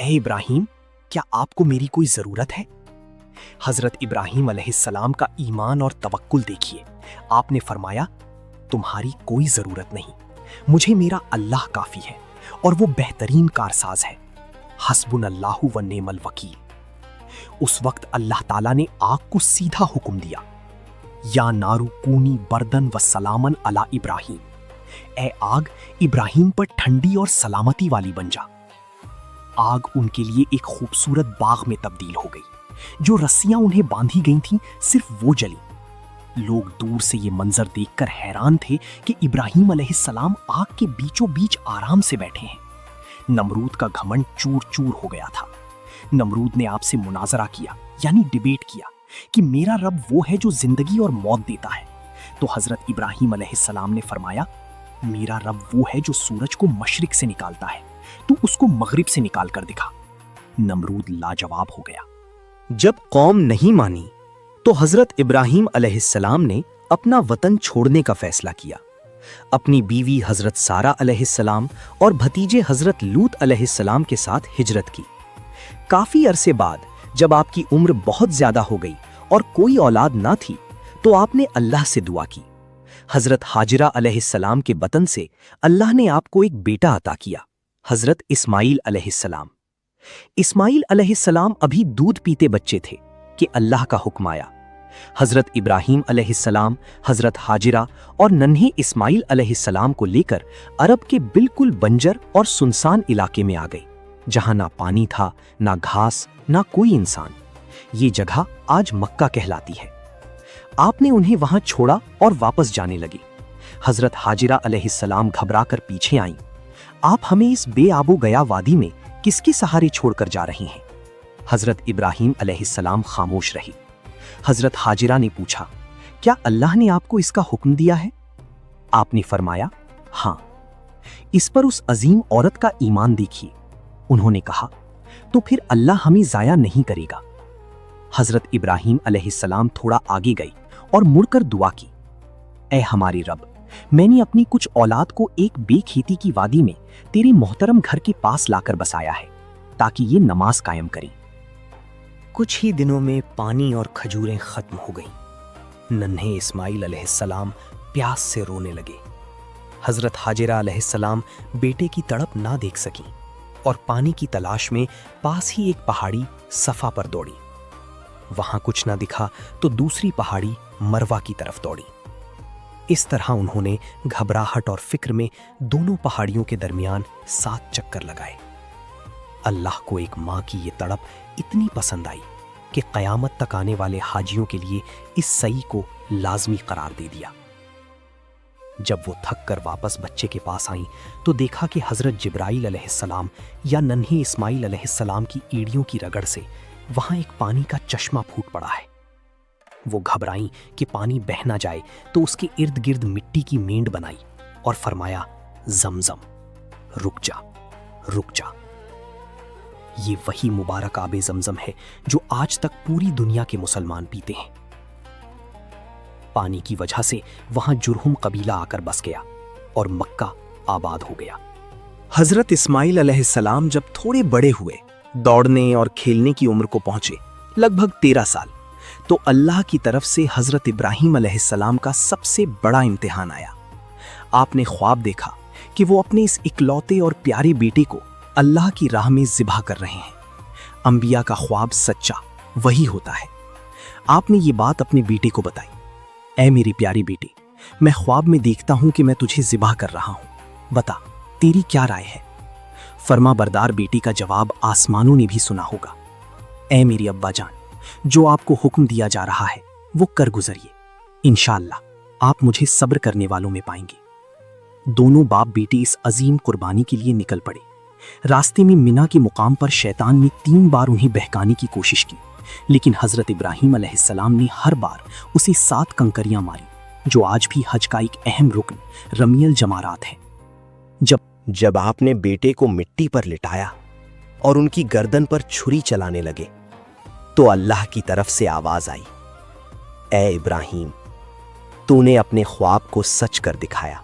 اے ابراہیم، کیا آپ کو میری کوئی ضرورت ہے؟ حضرت ابراہیم علیہ السلام کا ایمان اور توکل دیکھیے۔ آپ نے فرمایا، تمہاری کوئی ضرورت نہیں، مجھے میرا اللہ کافی ہے اور وہ بہترین کارساز ہے۔ حسبنا اللہ و نعم الوکیل۔ اس وقت اللہ تعالیٰ نے آگ کو سیدھا حکم دیا، یا نارو کونی بردن و سلامن علی ابراہیم، اے آگ ابراہیم پر ٹھنڈی اور سلامتی والی بن جا۔ آگ ان کے لیے ایک خوبصورت باغ میں تبدیل ہو گئی۔ جو رسیاں انہیں باندھی گئی تھیں صرف وہ جلی۔ لوگ دور سے یہ منظر دیکھ کر حیران تھے کہ ابراہیم علیہ السلام آگ کے بیچوں بیچ آرام سے بیٹھے ہیں۔ نمرود کا گھمنڈ چور چور ہو گیا تھا۔ نمرود نے آپ سے مناظرہ کیا، یعنی ڈیبیٹ کیا کہ میرا رب وہ ہے جو زندگی اور موت دیتا ہے۔ تو حضرت ابراہیم علیہ السلام نے فرمایا، میرا رب وہ ہے جو سورج کو مشرق سے نکالتا ہے، تو اس کو مغرب سے نکال کر دکھا۔ نمرود لاجواب ہو گیا۔ جب قوم نہیں مانی تو حضرت ابراہیم علیہ السلام نے اپنا وطن چھوڑنے کا فیصلہ کیا۔ اپنی بیوی حضرت سارہ علیہ السلام اور بھتیجے حضرت لوط علیہ السلام کے ساتھ ہجرت کی۔ کافی عرصے بعد جب آپ کی عمر بہت زیادہ ہو گئی اور کوئی اولاد نہ تھی تو آپ نے اللہ سے دعا کی۔ حضرت حاجرہ علیہ السلام کے بطن سے اللہ نے آپ کو ایک بیٹا عطا کیا، حضرت اسماعیل علیہ السلام۔ اسماعیل علیہ السلام ابھی دودھ پیتے بچے تھے کہ اللہ کا حکم آیا۔ حضرت ابراہیم علیہ السلام حضرت حاجرہ اور ننھے اسماعیل علیہ السلام کو لے کر عرب کے بالکل بنجر اور سنسان علاقے میں آ گئے، جہاں نہ پانی تھا، نہ گھاس، نہ کوئی انسان۔ یہ جگہ آج مکہ کہلاتی ہے۔ آپ نے انہیں وہاں چھوڑا اور واپس جانے لگے۔ حضرت حاجرہ علیہ السلام گھبرا کر پیچھے آئیں۔ آپ ہمیں اس بے آب و گیا وادی میں کس کے سہارے چھوڑ کر جا رہی ہیں؟ حضرت ابراہیم علیہ السلام خاموش رہی۔ حضرت حاجرہ نے پوچھا، کیا اللہ نے آپ کو اس کا حکم دیا ہے؟ آپ نے فرمایا، ہاں۔ اس پر اس عظیم عورت کا ایمان دیکھیے۔ انہوں نے کہا، تو پھر اللہ ہمیں ضائع نہیں کرے گا۔ حضرت ابراہیم علیہ السلام تھوڑا آگے گئی اور مڑ کر دعا کی، اے ہمارے رب، میں نے اپنی کچھ اولاد کو ایک بے کھیتی کی وادی میں تیرے محترم گھر کے پاس لا کر بسایا ہے تاکہ یہ نماز قائم کریں۔ کچھ ہی دنوں میں پانی اور کھجوریں ختم ہو گئیں۔ ننھے اسماعیل علیہ السلام پیاس سے رونے لگے۔ حضرت حاجرہ علیہ السلام بیٹے کی تڑپ نہ دیکھ سکیں اور پانی کی تلاش میں پاس ہی ایک پہاڑی صفا پر دوڑی۔ وہاں کچھ نہ دکھا تو دوسری پہاڑی مروہ کی طرف دوڑی۔ اس طرح انہوں نے گھبراہٹ اور فکر میں دونوں پہاڑیوں کے درمیان 7 چکر لگائے۔ اللہ کو ایک ماں کی یہ تڑپ اتنی پسند آئی کہ قیامت تک آنے والے حاجیوں کے لیے اس سعی کو لازمی قرار دے دیا۔ جب وہ تھک کر واپس بچے کے پاس آئیں تو دیکھا کہ حضرت جبرائیل علیہ السلام یا ننھے اسماعیل علیہ السلام کی ایڑیوں کی رگڑ سے وہاں ایک پانی کا چشمہ پھوٹ پڑا ہے۔ وہ گھبرائیں کہ پانی بہہ نہ جائے تو اس کے ارد گرد مٹی کی مینڈ بنائی اور فرمایا، زمزم، رک جا، رک جا۔ یہ وہی مبارک آب زمزم ہے جو آج تک پوری دنیا کے مسلمان پیتے ہیں۔ پانی کی وجہ سے وہاں جرہم قبیلہ آ کر بس گیا اور مکہ آباد ہو گیا۔ حضرت اسماعیل علیہ السلام جب تھوڑے بڑے ہوئے، دوڑنے اور کھیلنے کی عمر کو پہنچے، لگ بھگ 13 سال، تو اللہ کی طرف سے حضرت ابراہیم علیہ السلام کا سب سے بڑا امتحان آیا۔ آپ نے خواب دیکھا کہ وہ اپنے اس اکلوتے اور پیارے بیٹے کو اللہ کی راہ میں ذبح کر رہے ہیں۔ انبیاء کا خواب سچا وہی ہوتا ہے۔ آپ نے یہ بات اپنے بیٹے کو بتائی، اے میری پیاری بیٹی، میں خواب میں دیکھتا ہوں کہ میں تجھے ذبح کر رہا ہوں، بتا تیری کیا رائے ہے؟ فرما بردار بیٹی کا جواب آسمانوں نے بھی سنا ہوگا، اے میری ابا جان، جو آپ کو حکم دیا جا رہا ہے وہ کر گزریے، انشاءاللہ آپ مجھے صبر کرنے والوں میں پائیں گے۔ دونوں باپ بیٹی اس عظیم قربانی کے لیے نکل پڑے۔ راستے میں منا کے مقام پر شیطان نے 3 بار انہیں بہکانے کی کوشش کی، لیکن حضرت ابراہیم علیہ السلام نے ہر بار اسے 7 کنکریاں ماری، جو آج بھی حج کا ایک اہم رکن رمی الجمارات ہے۔ جب آپ نے بیٹے کو مٹی پر لٹایا اور ان کی گردن پر چھری چلانے لگے تو اللہ کی طرف سے آواز آئی، اے ابراہیم، تو نے اپنے خواب کو سچ کر دکھایا۔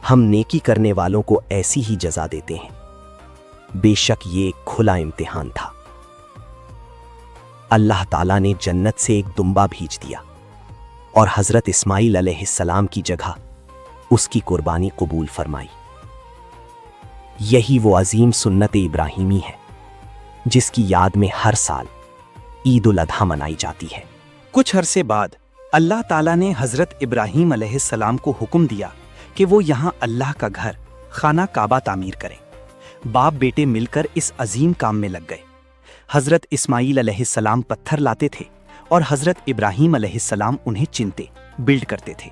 ہم نیکی کرنے والوں کو ایسی ہی جزا دیتے ہیں۔ بے شک یہ ایک کھلا امتحان تھا۔ اللہ تعالیٰ نے جنت سے ایک دمبا بھیج دیا اور حضرت اسماعیل علیہ السلام کی جگہ اس کی قربانی قبول فرمائی۔ یہی وہ عظیم سنت ابراہیمی ہے جس کی یاد میں ہر سال عید الاضحیٰ منائی جاتی ہے۔ کچھ عرصے بعد اللہ تعالیٰ نے حضرت ابراہیم علیہ السلام کو حکم دیا کہ وہ یہاں اللہ کا گھر خانہ کعبہ تعمیر کریں۔ باپ بیٹے مل کر اس عظیم کام میں لگ گئے۔ حضرت اسماعیل علیہ السلام پتھر لاتے تھے اور حضرت ابراہیم علیہ السلام انہیں چنتے بلڈ کرتے تھے۔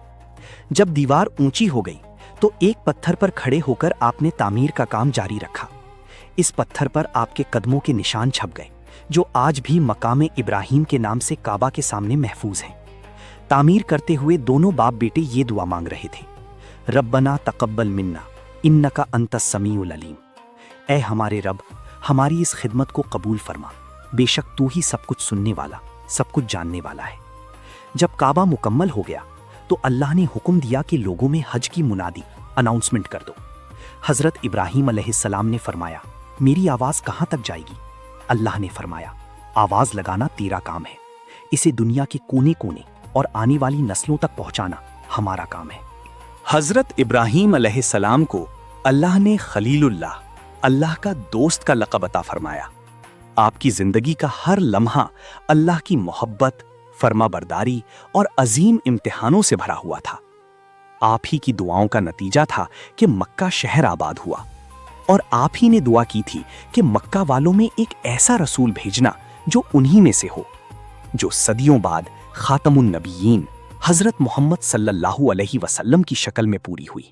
جب دیوار اونچی ہو گئی تو ایک پتھر پر کھڑے ہو کر آپ نے تعمیر کا کام جاری رکھا۔ اس پتھر پر آپ کے قدموں کے نشان چھپ گئے جو آج بھی مقام ابراہیم کے نام سے کعبہ کے سامنے محفوظ ہیں۔ تعمیر کرتے ہوئے دونوں باپ بیٹے یہ دعا مانگ رہے تھے، ربنا تقبل منا انکا انت السمیع العلیم۔ اے ہمارے رب، ہماری اس خدمت کو قبول فرما، بے شک تو ہی سب کچھ سننے والا، سب کچھ جاننے والا ہے۔ جب کعبہ مکمل ہو گیا تو اللہ نے حکم دیا کہ لوگوں میں حج کی منادی اناؤنسمنٹ کر دو۔ حضرت ابراہیم علیہ السلام نے فرمایا، میری آواز کہاں تک جائے گی؟ اللہ نے فرمایا، آواز لگانا تیرا کام ہے، اسے دنیا کے کونے کونے اور آنے والی نسلوں تک پہنچانا ہمارا کام ہے۔ حضرت ابراہیم علیہ السلام کو اللہ نے خلیل اللہ، اللہ کا دوست کا لقب عطا فرمایا۔ آپ کی زندگی کا ہر لمحہ اللہ کی محبت، فرما برداری اور عظیم امتحانوں سے بھرا ہوا تھا۔ آپ ہی کی دعاؤں کا نتیجہ تھا کہ مکہ شہر آباد ہوا، اور آپ ہی نے دعا کی تھی کہ مکہ والوں میں ایک ایسا رسول بھیجنا جو انہی میں سے ہو، جو صدیوں بعد خاتم النبیین حضرت محمد صلی اللہ علیہ وسلم کی شکل میں پوری ہوئی۔